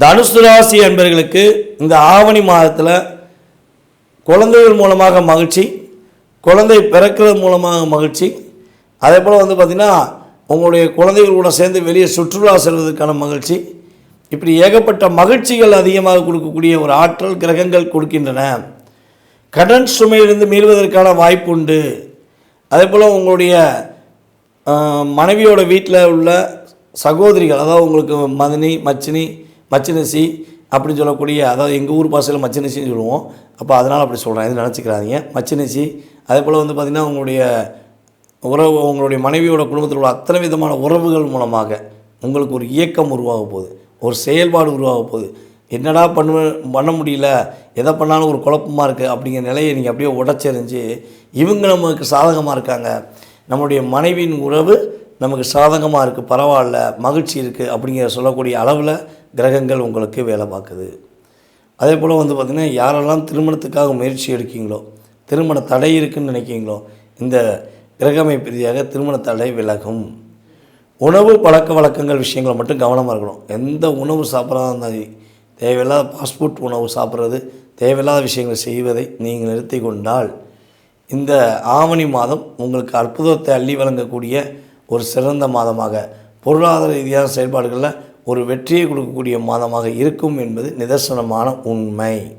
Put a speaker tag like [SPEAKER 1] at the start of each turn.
[SPEAKER 1] தனுசு ராசி என்பவர்களுக்கு இந்த ஆவணி மாதத்தில் குழந்தைகள் மூலமாக மகிழ்ச்சி, குழந்தை பிறக்கிறது மூலமாக மகிழ்ச்சி, அதே போல் பார்த்திங்கன்னா உங்களுடைய குழந்தைகளோட சேர்ந்து வெளியே சுற்றுலா செல்வதற்கான மகிழ்ச்சி, இப்படி ஏகப்பட்ட மகிழ்ச்சிகள் அதிகமாக கொடுக்கக்கூடிய ஒரு ஆற்றல் கிரகங்கள் கொடுக்கின்றன. கடன் சுமையிலிருந்து மீள்வதற்கான வாய்ப்பு உண்டு. அதே போல் உங்களுடைய மனைவியோட வீட்டில் உள்ள சகோதரிகள், அதாவது உங்களுக்கு மதினி மச்சினசி அப்படின்னு சொல்லக்கூடிய, அதாவது எங்கள் ஊர் பாஷையில் மச்சினசின்னு சொல்லுவோம். அப்போ அதனால் அப்படி சொல்கிறேன், எதுவும் நினச்சிக்கிறாதீங்க. மச்சினசி, அதே போல் பார்த்திங்கன்னா உங்களுடைய உறவு, உங்களுடைய மனைவியோட குடும்பத்தில் உள்ள அத்தனை விதமான உறவுகள் மூலமாக உங்களுக்கு ஒரு இயக்கம் உருவாக போகுது, ஒரு செயல்பாடு உருவாக போகுது. என்னடா பண்ண முடியல, எதை பண்ணாலும் ஒரு குழப்பமாக இருக்குது அப்படிங்கிற நிலையை நீங்கள் அப்படியே உடச்செறிஞ்சு, இவங்க நமக்கு சாதகமாக இருக்காங்க, நம்முடைய மனைவியின் உறவு நமக்கு சாதகமாக இருக்குது, பரவாயில்ல, மகிழ்ச்சி இருக்குது அப்படிங்கிற சொல்லக்கூடிய அளவில் கிரகங்கள் உங்களுக்கு வேலை பார்க்குது. அதே போல் பார்த்திங்கன்னா யாரெல்லாம் திருமணத்துக்காக முயற்சி எடுக்கீங்களோ, திருமண தடை இருக்குதுன்னு நினைக்கிங்களோ, இந்த கிரகமைப்பு ரீதியாக திருமண தடை விலகும். உணவு பழக்க வழக்கங்கள் விஷயங்களை மட்டும் கவனமாக இருக்கணும். எந்த உணவு சாப்பிட்றதா இருந்தாலும் தேவையில்லாத ஃபாஸ்ட்ஃபுட் உணவு சாப்பிட்றது, தேவையில்லாத விஷயங்களை செய்வதை நீங்கள் நிறுத்தி கொண்டால் இந்த ஆவணி மாதம் உங்களுக்கு அற்புதத்தை அள்ளி வழங்கக்கூடிய ஒரு சிறந்த மாதமாக, பொருளாதார ரீதியான செயல்பாடுகளில் ஒரு வெற்றியை கொடுக்கக்கூடிய மாதமாக இருக்கும் என்பது நிதர்சனமான உண்மை.